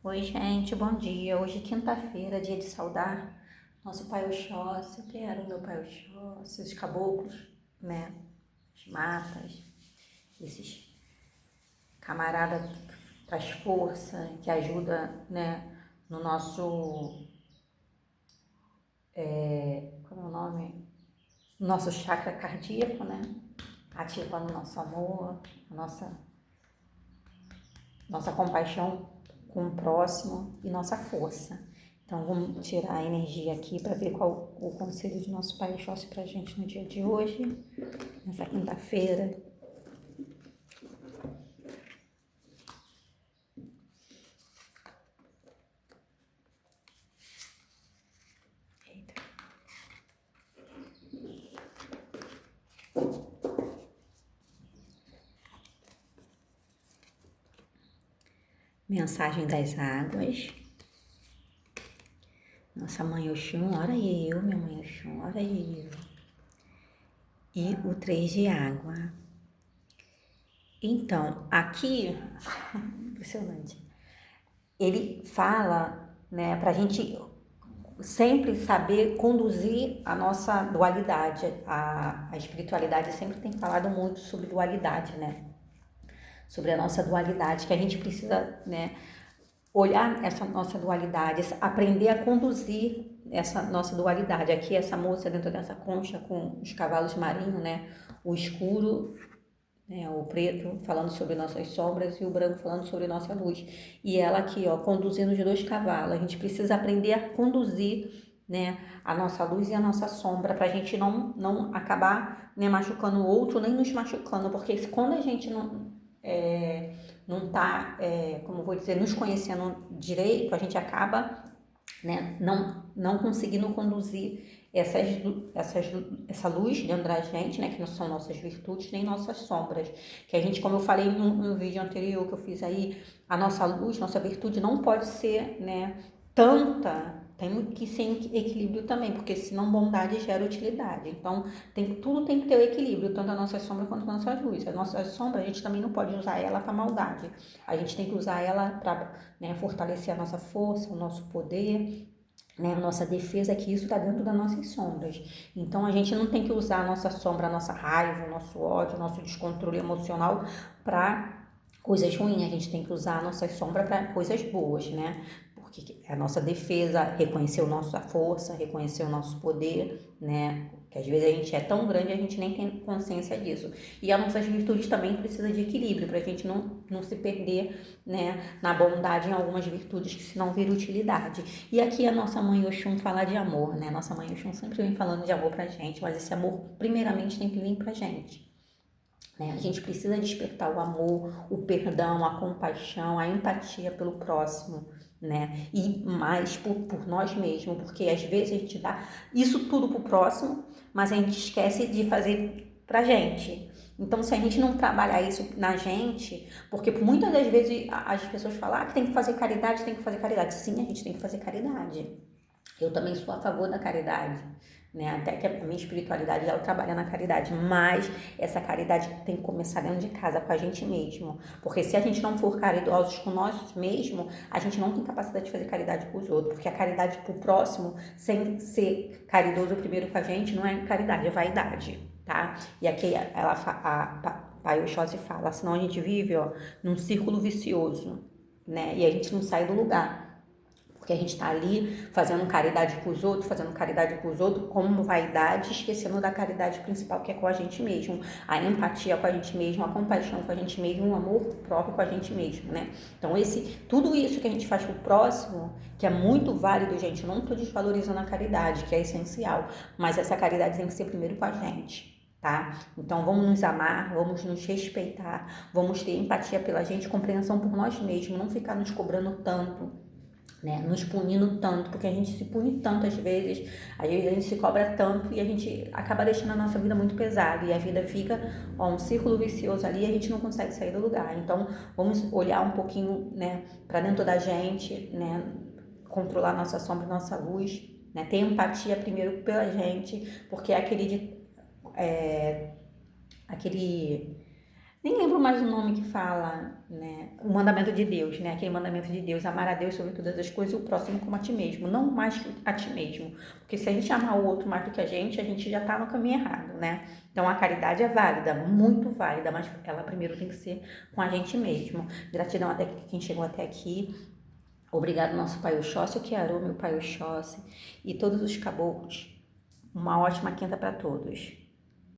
Oi, gente, bom dia. Hoje é quinta-feira, dia de saudar nosso Pai Oxóssi. Eu quero meu Pai Oxóssi, os caboclos, né? As matas, esses camaradas que traz força, que ajuda, né? No nosso, como é o nome? Nosso chakra cardíaco, né? Ativando nosso amor, a nossa compaixão com o próximo e nossa força. Então vamos tirar a energia aqui para ver qual o conselho de nosso Pai Oxóssi para a gente no dia de hoje, nessa quinta-feira. Mensagem das águas. Nossa mãe Oxum, ora eu, minha mãe Oxum, ora eu. E o 3 de água. Então, aqui, impressionante, ele fala, né, para a gente sempre saber conduzir a nossa dualidade. A espiritualidade sempre tem falado muito sobre dualidade, né? Sobre a nossa dualidade, que a gente precisa, né, olhar essa nossa dualidade, aprender a conduzir essa nossa dualidade. Aqui essa moça dentro dessa concha com os cavalos marinhos, né? O escuro, né, o preto falando sobre nossas sombras e o branco falando sobre nossa luz. E ela aqui, ó, conduzindo os dois cavalos. A gente precisa aprender a conduzir, né, a nossa luz e a nossa sombra para a gente não acabar, né, machucando o outro nem nos machucando, porque quando a gente não tá, como eu vou dizer, nos conhecendo direito, a gente acaba, né, não conseguindo conduzir essa luz dentro da gente, né, que não são nossas virtudes nem nossas sombras, que a gente, como eu falei no vídeo anterior que eu fiz aí, a nossa luz, nossa virtude não pode ser, né, tanta, tem que ser em equilíbrio também, porque senão bondade gera utilidade. Então, tudo tem que ter o equilíbrio, tanto a nossa sombra quanto a nossa luz. A nossa sombra, a gente também não pode usar ela para maldade. A gente tem que usar ela para, né, fortalecer a nossa força, o nosso poder, né, a nossa defesa, que isso está dentro das nossas sombras. Então a gente não tem que usar a nossa sombra, a nossa raiva, o nosso ódio, o nosso descontrole emocional para coisas ruins. A gente tem que usar a nossa sombra para coisas boas, né? Porque a nossa defesa, reconhecer a nossa força, reconhecer o nosso poder, né? Que às vezes a gente é tão grande e a gente nem tem consciência disso. E as nossas virtudes também precisam de equilíbrio, para a gente não se perder, né, na bondade em algumas virtudes que senão vira utilidade. E aqui a nossa mãe Oxum fala de amor, né? Nossa mãe Oxum sempre vem falando de amor pra gente, mas esse amor primeiramente tem que vir pra gente. Né? A gente precisa despertar o amor, o perdão, a compaixão, a empatia pelo próximo, né? E mais por nós mesmos, porque às vezes a gente dá isso tudo pro próximo, mas a gente esquece de fazer pra gente. Então, se a gente não trabalhar isso na gente, porque muitas das vezes as pessoas falam que tem que fazer caridade, tem que fazer caridade. Sim, a gente tem que fazer caridade. Eu também sou a favor da caridade, né? Até que a minha espiritualidade ela trabalha na caridade, mas essa caridade tem que começar dentro de casa, com a gente mesmo. Porque se a gente não for caridosos com nós mesmos, a gente não tem capacidade de fazer caridade com os outros. Porque a caridade pro próximo, sem ser caridoso primeiro com a gente, não é caridade, é vaidade, tá? E aqui a Pai Oxóssi fala, senão a gente vive, ó, num círculo vicioso, né? E a gente não sai do lugar. Porque a gente está ali fazendo caridade com os outros como vaidade, esquecendo da caridade principal que é com a gente mesmo. A empatia com a gente mesmo, a compaixão com a gente mesmo, o amor próprio com a gente mesmo, né? Então, tudo isso que a gente faz pro próximo, que é muito válido, gente, eu não estou desvalorizando a caridade, que é essencial, mas essa caridade tem que ser primeiro com a gente. Tá? Então vamos nos amar, vamos nos respeitar, vamos ter empatia pela gente, compreensão por nós mesmos, não ficar nos cobrando tanto, né, nos punindo tanto, porque a gente se pune tanto às vezes a gente se cobra tanto e a gente acaba deixando a nossa vida muito pesada e a vida fica, ó, um círculo vicioso ali e a gente não consegue sair do lugar. Então vamos olhar um pouquinho, né, para dentro da gente, né, controlar nossa sombra e nossa luz, né, ter empatia primeiro pela gente, porque é aquele Nem lembro mais o nome que fala, né? O mandamento de Deus, né? Aquele mandamento de Deus, amar a Deus sobre todas as coisas e o próximo como a ti mesmo, não mais que a ti mesmo. Porque se a gente amar o outro mais do que a gente já tá no caminho errado, né? Então a caridade é válida, muito válida, mas ela primeiro tem que ser com a gente mesmo. Gratidão até quem chegou até aqui. Obrigado, nosso Pai Oxóssi, que arou meu Pai Oxóssi, e todos os caboclos. Uma ótima quinta para todos.